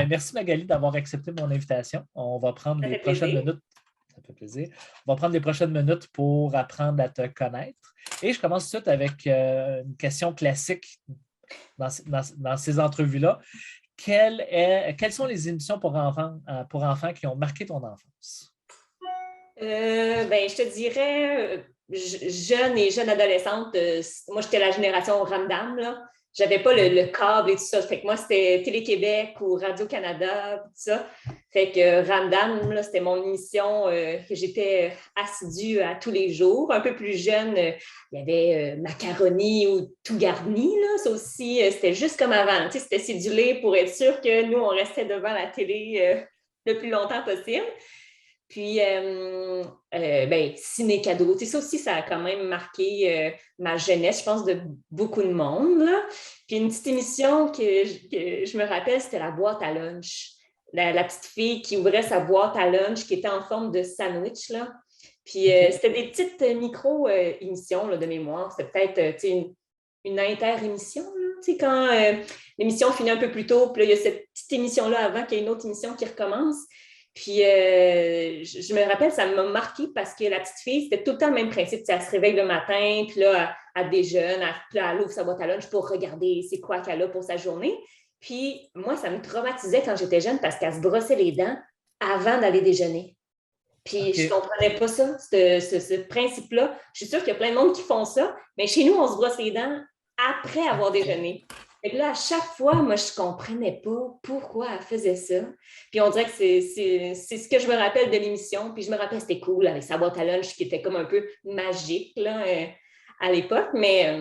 Merci Magali d'avoir accepté mon invitation. On va prendre Ça les fait prochaines plaisir. minutes. Ça fait plaisir. On va prendre les prochaines minutes pour apprendre à te connaître. Et je commence tout de suite avec une question classique dans ces entrevues-là. Quelles sont les émissions pour enfants qui ont marqué ton enfance? Ben, je te dirais, jeune et jeune adolescente, moi, j'étais la génération Ramdam, là. J'avais pas le câble et tout ça. Fait que moi, c'était Télé-Québec ou Radio-Canada, tout ça. Fait que Ramdam, là, c'était mon émission que j'étais assidue à tous les jours. Un peu plus jeune, il y avait Macaroni ou Tout garni, là. Ça aussi, c'était juste comme avant. Tu sais, c'était cédulé pour être sûr que nous, on restait devant la télé le plus longtemps possible. Puis, ben, ciné-cadeau. Tu sais, ça aussi, ça a quand même marqué ma jeunesse, je pense, de beaucoup de monde, là. Puis, une petite émission que je me rappelle, c'était la boîte à lunch. La petite fille qui ouvrait sa boîte à lunch qui était en forme de sandwich, là. Puis, c'était des petites micro-émissions de mémoire. C'était peut-être, tu sais, une inter-émission, là. Tu sais, quand l'émission finit un peu plus tôt, puis là, il y a cette petite émission-là avant qu'il y ait une autre émission qui recommence. Puis, je me rappelle, ça m'a marqué parce que la petite fille, c'était tout le temps le même principe. Elle se réveille le matin, puis là, elle déjeune, puis là, elle ouvre sa boîte à lunch pour regarder c'est quoi qu'elle a pour sa journée. Puis, moi, ça me traumatisait quand j'étais jeune parce qu'elle se brossait les dents avant d'aller déjeuner. Puis, je ne comprenais pas ça, ce principe-là. Je suis sûre qu'il y a plein de monde qui font ça, mais chez nous, on se brosse les dents après avoir déjeuné. Et là, à chaque fois, moi, je ne comprenais pas pourquoi elle faisait ça. Puis on dirait que c'est ce que je me rappelle de l'émission. Puis je me rappelle, c'était cool avec sa boîte à lunch qui était comme un peu magique là, à l'époque. Mais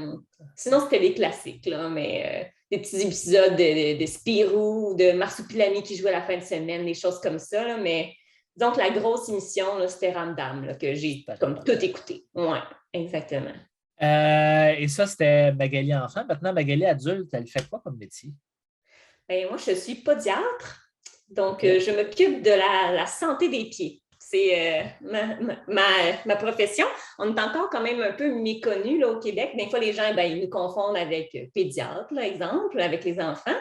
sinon, c'était les classiques. Là, mais des petits épisodes de Spirou ou de Marsupilami qui jouait à la fin de semaine, des choses comme ça. Là, mais donc, la grosse émission, là, c'était Ramdam, là, que j'ai comme tout écouté. Oui, exactement. Et ça, c'était Magali enfant. Maintenant, Magali adulte, elle fait quoi comme métier? Bien, moi, je suis podiatre, donc je m'occupe de la santé des pieds. C'est ma profession. On est encore quand même un peu méconnu là, au Québec. Des fois, les gens, ben, ils nous confondent avec pédiatre, par exemple, avec les enfants.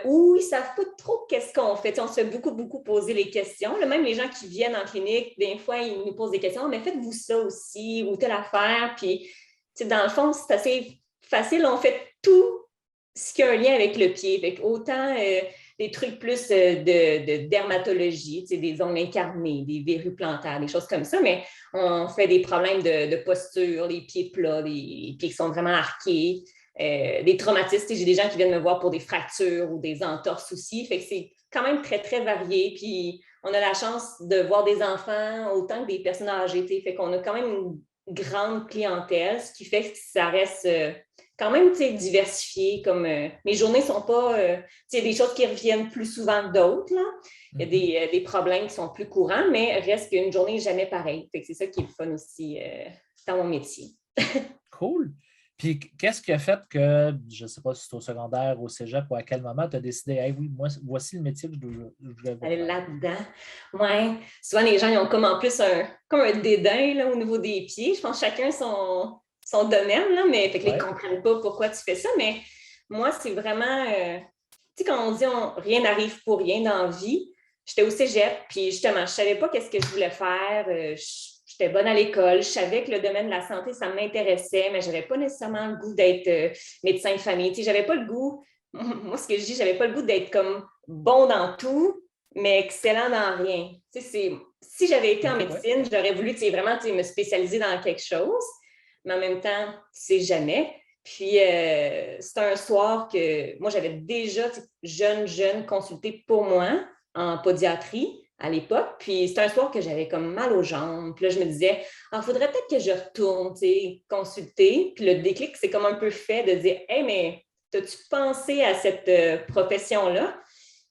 Ou ils ne savent pas trop qu'est-ce qu'on fait. On se fait beaucoup poser les questions. Là, même les gens qui viennent en clinique, des fois, ils nous posent des questions. Mais faites-vous ça aussi ou telle affaire. Puis, dans le fond, c'est assez facile. On fait tout ce qui a un lien avec le pied. Fait autant des trucs plus de dermatologie, des ongles incarnés, des verrues plantaires, des choses comme ça. Mais on fait des problèmes de posture, les pieds plats, les pieds qui sont vraiment arqués. Des traumatismes, j'ai des gens qui viennent me voir pour des fractures ou des entorses aussi. Fait que c'est quand même très varié. Puis on a la chance de voir des enfants autant que des personnes âgées. Fait qu'on a quand même une grande clientèle, ce qui fait que ça reste quand même diversifié. Comme mes journées ne sont pas. Il y a des choses qui reviennent plus souvent que d'autres. Là. Il y a des problèmes qui sont plus courants, mais reste qu'une journée n'est jamais pareille. Fait que c'est ça qui est le fun aussi dans mon métier. Cool. Puis, qu'est-ce qui a fait que, je ne sais pas si c'est au secondaire, au cégep ou à quel moment, tu as décidé, hey, oui, moi, voici le métier que je vais aller là-dedans. Oui, souvent les gens ils ont comme en plus comme un dédain là, au niveau des pieds. Je pense que chacun son domaine, là, mais fait que ils ne comprennent pas pourquoi tu fais ça. Mais moi, c'est vraiment, tu sais, quand on dit rien n'arrive pour rien dans la vie, j'étais au cégep, puis justement, je ne savais pas qu'est-ce que je voulais faire. J'étais bonne à l'école. Je savais que le domaine de la santé, ça m'intéressait, mais je n'avais pas nécessairement le goût d'être médecin de famille. Tu sais, j'avais pas le goût, moi, ce que je dis, j'avais pas le goût d'être comme bon dans tout, mais excellent dans rien. Tu sais, si j'avais été en médecine, j'aurais voulu vraiment me spécialiser dans quelque chose, mais en même temps, tu sais jamais. Puis, c'est un soir que moi, j'avais déjà jeune consulté pour moi en podiatrie à l'époque. Puis c'était un soir que j'avais comme mal aux jambes. Puis là, je me disais, il faudrait peut-être que je retourne consulter. Puis le déclic, c'est comme un peu fait de dire, hey, mais as-tu pensé à cette profession-là?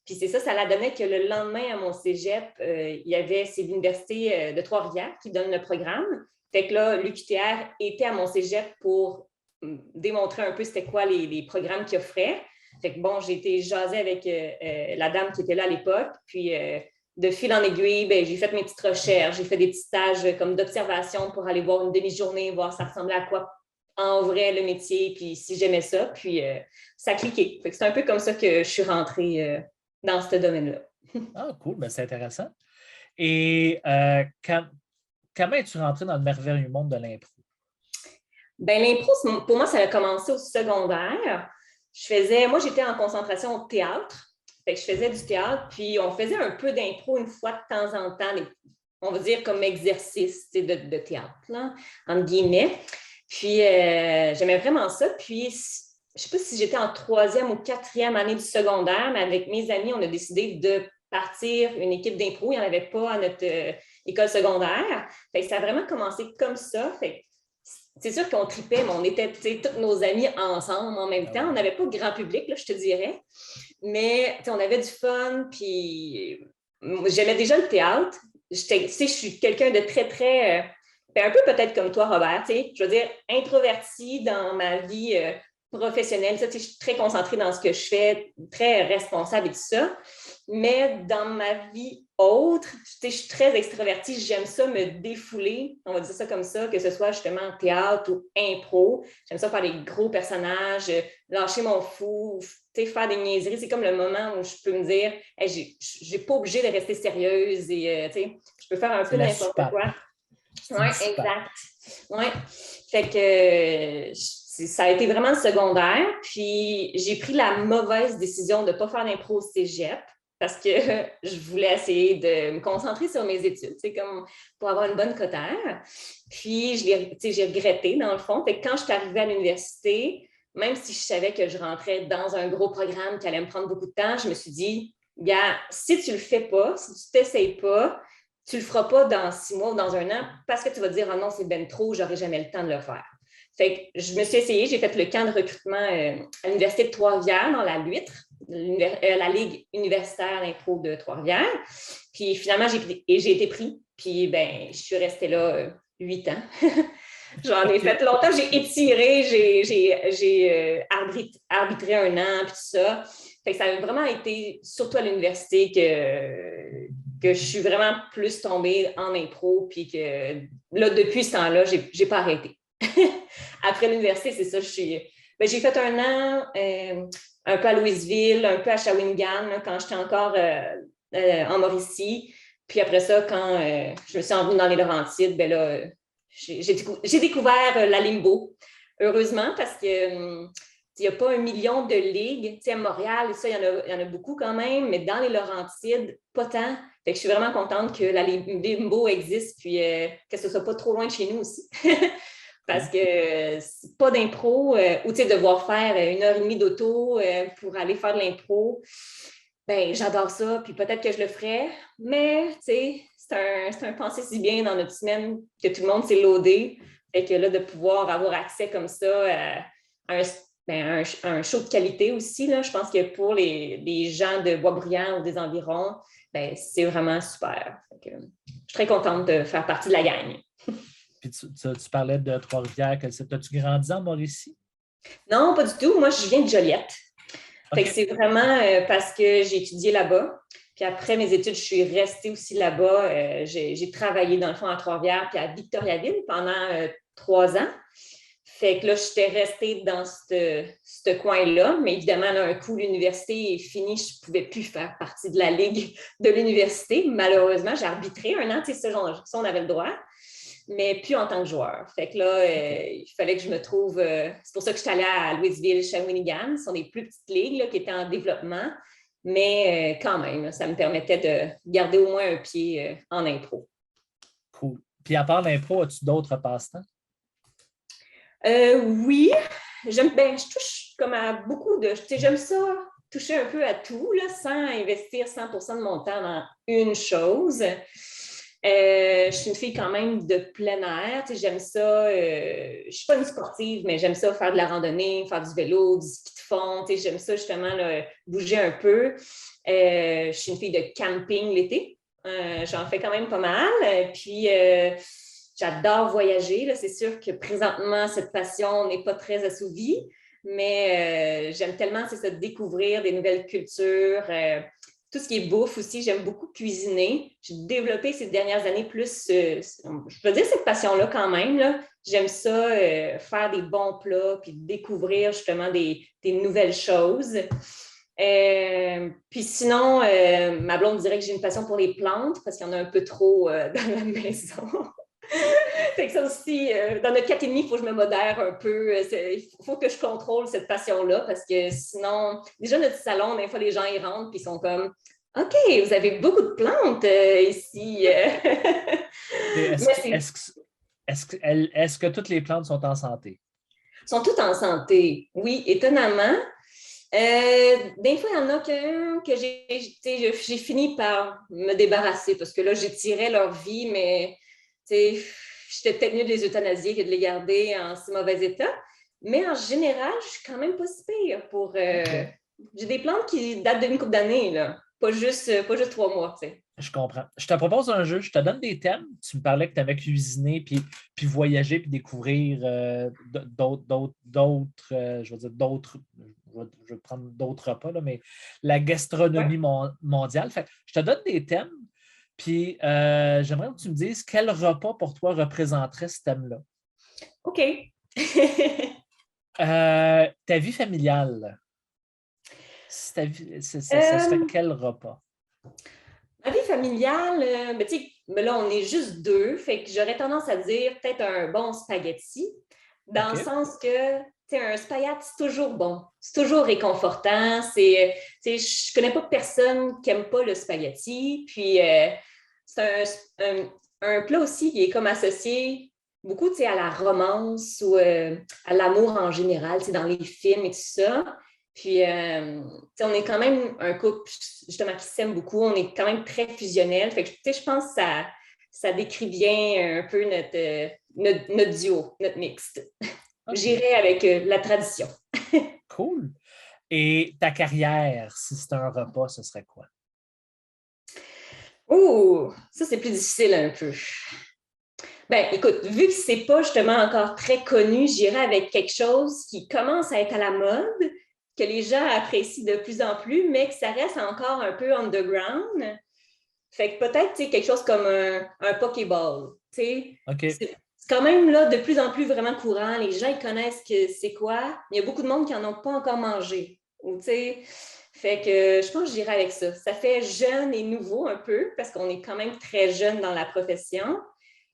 Puis c'est ça la donnait que le lendemain à mon cégep, c'est l'Université de Trois-Rivières qui donne le programme. Fait que là, l'UQTR était à mon cégep pour démontrer un peu c'était quoi les programmes qu'ils offraient. Fait que bon, j'ai été jasée avec la dame qui était là à l'époque. Puis de fil en aiguille, ben, j'ai fait mes petites recherches, j'ai fait des petits stages comme d'observation pour aller voir une demi-journée, voir ça ressemblait à quoi en vrai le métier, puis si j'aimais ça, puis ça a cliqué. Fait que c'est un peu comme ça que je suis rentrée dans ce domaine-là. Ah, cool, ben, c'est intéressant. Et comment es-tu rentré dans le merveilleux monde de l'impro? Ben, l'impro, pour moi, ça a commencé au secondaire. Moi, j'étais en concentration au théâtre. Fait que je faisais du théâtre, puis on faisait un peu d'impro une fois de temps en temps, on va dire comme exercice de théâtre, là, entre guillemets. Puis j'aimais vraiment ça. Puis je ne sais pas si j'étais en 3e ou 4e année du secondaire, mais avec mes amis, on a décidé de partir une équipe d'impro. Il n'y en avait pas à notre école secondaire. Fait que ça a vraiment commencé comme ça. Fait que c'est sûr qu'on tripait, mais on était tous nos amis ensemble en même temps. On n'avait pas grand public, là, je te dirais. Mais on avait du fun, puis j'aimais déjà le théâtre. Je suis quelqu'un de très, très... un peu peut-être comme toi, Robert, je veux dire, introverti dans ma vie professionnelle. Je suis très concentrée dans ce que je fais, très responsable et tout ça. Mais dans ma vie autre, je suis très extravertie. J'aime ça me défouler, on va dire ça comme ça, que ce soit justement en théâtre ou impro. J'aime ça faire des gros personnages, lâcher mon fou, faire des niaiseries. C'est comme le moment où je peux me dire, hey, je n'ai pas obligé de rester sérieuse et je peux faire un peu n'importe quoi. Oui, exact. Ouais. Fait que ça a été vraiment secondaire. Puis j'ai pris la mauvaise décision de ne pas faire d'impro au cégep parce que je voulais essayer de me concentrer sur mes études, comme pour avoir une bonne cotère. Puis j'ai regretté, dans le fond. Fait que quand je suis arrivée à l'université, même si je savais que je rentrais dans un gros programme qui allait me prendre beaucoup de temps, je me suis dit, gars, si tu ne le fais pas, si tu ne t'essayes pas, tu ne le feras pas dans 6 mois ou dans 1 an parce que tu vas te dire, oh non, c'est ben trop, je n'aurai jamais le temps de le faire. Fait que je me suis essayée, j'ai fait le camp de recrutement à l'Université de Trois-Rivières, dans la Luître, la Ligue universitaire d'impro de Trois-Rivières. Puis finalement, j'ai été pris. Puis ben, je suis restée là 8 ans. J'en ai fait longtemps, j'ai étiré, j'ai arbitré 1 an, puis tout ça. Fait que ça a vraiment été, surtout à l'université, que je suis vraiment plus tombée en impro, puis que là, depuis ce temps-là, j'ai pas arrêté. Après l'université, c'est ça, j'ai fait 1 an un peu à Louisville, un peu à Shawinigan, là, quand j'étais encore en Mauricie. Puis après ça, quand je me suis envenue dans les Laurentides, ben là, j'ai découvert la limbo, heureusement, parce que il n'y a pas 1 million de ligues. À Montréal, ça, il y en a beaucoup quand même, mais dans les Laurentides, pas tant. Fait que je suis vraiment contente que la limbo existe, puis que ce ne soit pas trop loin de chez nous aussi. Parce que c'est pas d'impro, ou devoir faire 1h30 d'auto pour aller faire de l'impro, ben j'adore ça, puis peut-être que je le ferais, mais c'est un pensée si bien dans notre semaine que tout le monde s'est loadé, et que là, de pouvoir avoir accès comme ça à un show de qualité aussi, là, je pense que pour les gens de Boisbriand ou des environs, ben, c'est vraiment super. Je suis très contente de faire partie de la gang. Puis tu parlais de Trois-Rivières. As-tu grandi en Mauricie? Non, pas du tout. Moi, je viens de Joliette. Okay. Fait que c'est vraiment parce que j'ai étudié là-bas. Puis après mes études, je suis restée aussi là-bas. J'ai travaillé dans le fond à Trois-Rivières puis à Victoriaville pendant 3 ans. Fait que là, j'étais restée dans ce coin-là. Mais évidemment, là, un coup, l'université est finie. Je ne pouvais plus faire partie de la ligue de l'université. Malheureusement, j'ai arbitré 1 an. Ça, on avait le droit. Mais plus en tant que joueur. Fait que là, il fallait que je me trouve... c'est pour ça que je suis allée à Louisville, Shawinigan. Ce sont des plus petites ligues là, qui étaient en développement. Mais quand même, là, ça me permettait de garder au moins un pied en impro. Cool. Puis à part l'impro, as-tu d'autres passe-temps? Oui. Je touche comme à beaucoup de... J'aime ça, toucher un peu à tout, là, sans investir 100% de mon temps dans une chose. Je suis une fille quand même de plein air. J'aime ça. Je ne suis pas une sportive, mais j'aime ça faire de la randonnée, faire du vélo, du ski de fond. J'aime ça justement là, bouger un peu. Je suis une fille de camping l'été. J'en fais quand même pas mal. Puis, j'adore voyager. Là. C'est sûr que présentement, cette passion n'est pas très assouvie, mais j'aime tellement ça, découvrir des nouvelles cultures. Tout ce qui est bouffe aussi, j'aime beaucoup cuisiner. J'ai développé ces dernières années plus, je peux dire cette passion-là quand même. Là. J'aime ça, faire des bons plats puis découvrir justement des nouvelles choses. Puis sinon, ma blonde dirait que j'ai une passion pour les plantes parce qu'il y en a un peu trop dans la maison. Fait que ça aussi, dans notre 4,5, il faut que je me modère un peu. Il faut que je contrôle cette passion-là parce que sinon, déjà notre salon, des fois, les gens y rentrent puis ils sont comme OK, vous avez beaucoup de plantes ici. Mais Est-ce que toutes les plantes sont en santé? sont toutes en santé. Oui, étonnamment. Des fois, il y en a que j'ai fini par me débarrasser parce que là, j'étirais leur vie, mais j'étais peut-être mieux de les euthanasier que de les garder en si mauvais état. Mais en général, je suis quand même pas si pire pour. Okay. J'ai des plantes qui datent d'une couple d'années, là. Pas juste 3 mois, tu sais. Je comprends. Je te propose un jeu, je te donne des thèmes. Tu me parlais que tu aimais cuisiner, puis voyager, puis découvrir je veux dire je vais prendre d'autres repas, là, mais la gastronomie mondiale. Fait, je te donne des thèmes, puis j'aimerais que tu me dises quel repas pour toi représenterait ce thème-là. OK. Ta vie familiale, ça serait quel repas? Ma vie familiale, là, on est juste deux, fait que j'aurais tendance à dire peut-être un bon spaghetti, dans le sens que, un spaghetti, c'est toujours bon, c'est toujours réconfortant, je connais pas personne qui aime pas le spaghetti, puis c'est un plat aussi qui est comme associé beaucoup, à la romance ou à l'amour en général, dans les films et tout ça. Puis, on est quand même un couple, justement, qui s'aime beaucoup. On est quand même très fusionnel. Fait que, je pense que ça décrit bien un peu notre duo, notre mixte. Okay. J'irai avec la tradition. Cool. Et ta carrière, si c'était un repas, ce serait quoi? Oh, ça, c'est plus difficile un peu. Ben, écoute, vu que c'est pas justement encore très connu, j'irai avec quelque chose qui commence à être à la mode, que les gens apprécient de plus en plus, mais que ça reste encore un peu underground. Fait que peut-être quelque chose comme un Pokéball. Okay. C'est quand même là de plus en plus vraiment courant. Les gens ils connaissent que c'est quoi. Il y a beaucoup de monde qui n'en ont pas encore mangé. Fait que je pense que j'irai avec ça. Ça fait jeune et nouveau un peu parce qu'on est quand même très jeune dans la profession.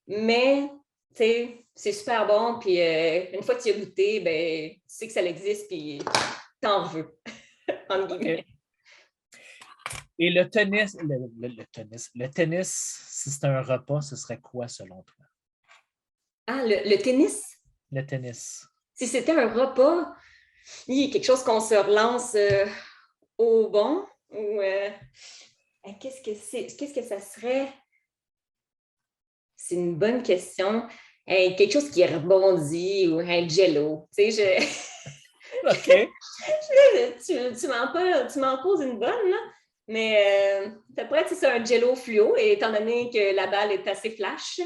Mais c'est super bon. Puis une fois que tu y as goûté, ben, tu sais que ça existe. Puis t'en veux, entre guillemets. Okay. Et le tennis, le tennis, si c'était un repas, ce serait quoi selon toi? Ah, le tennis? Le tennis. Si c'était un repas, il y a quelque chose qu'on se relance au bon ou qu'est-ce que ça serait? C'est une bonne question. Quelque chose qui rebondit ou un jello. Tu sais, OK. tu m'en poses une bonne, là. Mais ça pourrait être un jello fluo, et étant donné que la balle est assez flash,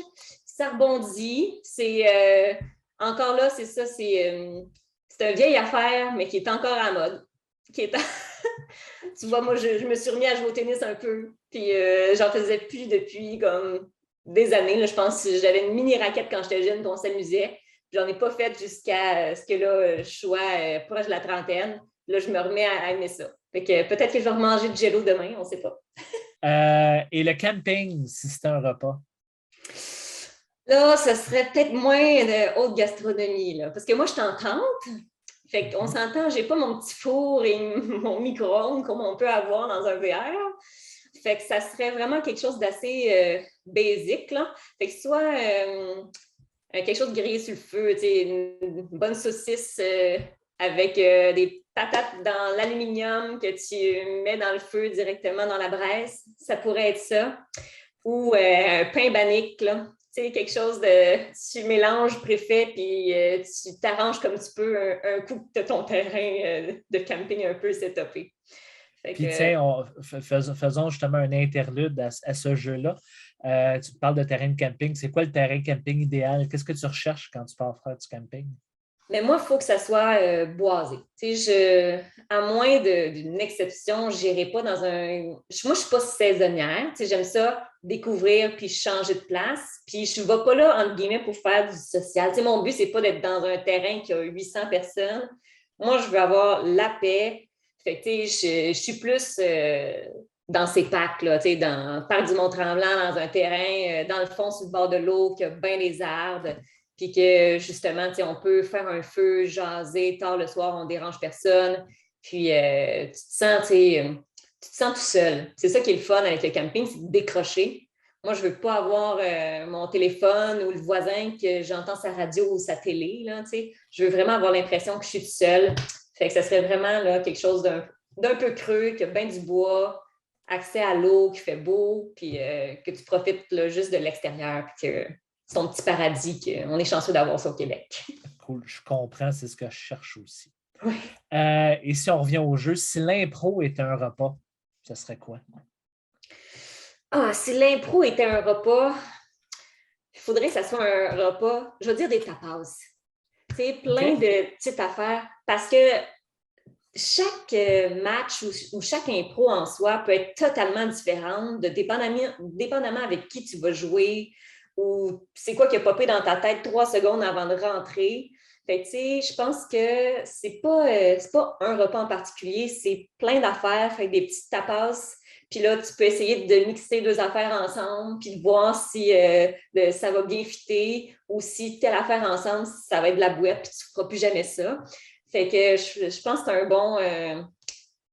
ça rebondit. C'est encore là, c'est ça, c'est une vieille affaire, mais qui est encore à la mode. Tu vois, moi, je me suis remis à jouer au tennis un peu, puis j'en faisais plus depuis comme des années. Là, je pense que j'avais une mini raquette quand j'étais jeune, puis on s'amusait. J'en ai pas fait jusqu'à ce que là, je sois proche de la trentaine. Là, je me remets à aimer ça. Fait que peut-être que je vais remanger du jello demain, on ne sait pas. Et le camping, si c'était un repas? Là, ça serait peut-être moins de haute gastronomie, là, parce que moi, je suis en tente. Fait qu'on s'entend, j'ai pas mon petit four et mon micro-ondes comme on peut avoir dans un VR. Fait que ça serait vraiment quelque chose d'assez basique, là. Fait que soit quelque chose de grillé sur le feu, une bonne saucisse avec des patates dans l'aluminium que tu mets dans le feu directement dans la braise. Ça pourrait être ça. Ou un pain bannique, là. Quelque chose tu mélanges préfet, puis tu t'arranges comme tu peux un coup de ton terrain de camping un peu setupé. Puis tiens, faisons justement un interlude à ce jeu-là. Tu parles de terrain de camping. C'est quoi le terrain de camping idéal? Qu'est-ce que tu recherches quand tu pars faire du camping? Mais moi, il faut que ça soit boisé. À moins d'une exception, je n'irai pas dans un... Moi, je ne suis pas saisonnière. J'aime ça découvrir puis changer de place. Puis je ne vais pas là, entre guillemets, pour faire du social. Mon but, ce n'est pas d'être dans un terrain qui a 800 personnes. Moi, je veux avoir la paix. Fait que, je suis plus dans ces packs, là, dans le parc du Mont-Tremblant, dans un terrain, dans le fond, sur le bord de l'eau, qui a bien les arbres, puis que justement, on peut faire un feu, jaser, tard le soir, on ne dérange personne. Puis tu te sens tout seul. C'est ça qui est le fun avec le camping, c'est de décrocher. Moi, je ne veux pas avoir mon téléphone ou le voisin que j'entends sa radio ou sa télé. Là, je veux vraiment avoir l'impression que je suis toute seule. Fait que ça serait vraiment là, quelque chose d'un peu creux, qui a bien du bois, accès à l'eau, qui fait beau, puis que tu profites là, juste de l'extérieur, puis que c'est ton petit paradis, qu'on est chanceux d'avoir ça au Québec. Cool, je comprends, c'est ce que je cherche aussi. Oui. Et si on revient au jeu, si l'impro était un repas, ce serait quoi? Ah, si l'impro était un repas, il faudrait que ça soit un repas, je veux dire des tapas. Plein de petites affaires, parce que chaque match ou chaque impro en soi peut être totalement différente, dépendamment avec qui tu vas jouer ou c'est quoi qui a popé dans ta tête 3 secondes avant de rentrer. Fait que, je pense que c'est pas un repas en particulier, c'est plein d'affaires, fait des petites tapas. Puis là, tu peux essayer de mixer 2 affaires ensemble, puis de voir si ça va bien fitter ou si telle affaire ensemble, ça va être de la bouette, puis tu ne feras plus jamais ça. Fait que je pense que c'est un bon...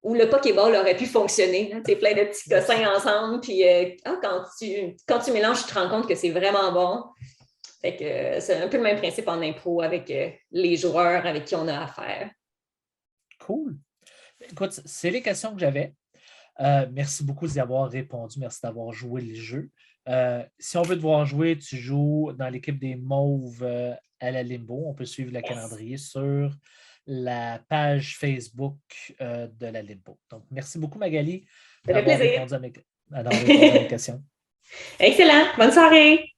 où le Pokéball aurait pu fonctionner. C'est plein de petits cossins ensemble, puis quand tu mélanges, tu te rends compte que c'est vraiment bon. Fait que c'est un peu le même principe en impro avec les joueurs avec qui on a affaire. Cool. Écoute, c'est les questions que j'avais. Merci beaucoup d'y avoir répondu. Merci d'avoir joué le jeu. Si on veut te voir jouer, tu joues dans l'équipe des Mauves à la Limbo. On peut suivre le calendrier sur la page Facebook de la Limbo. Donc, merci beaucoup, Magali, d'avoir répondu à mes questions. Excellent. Bonne soirée.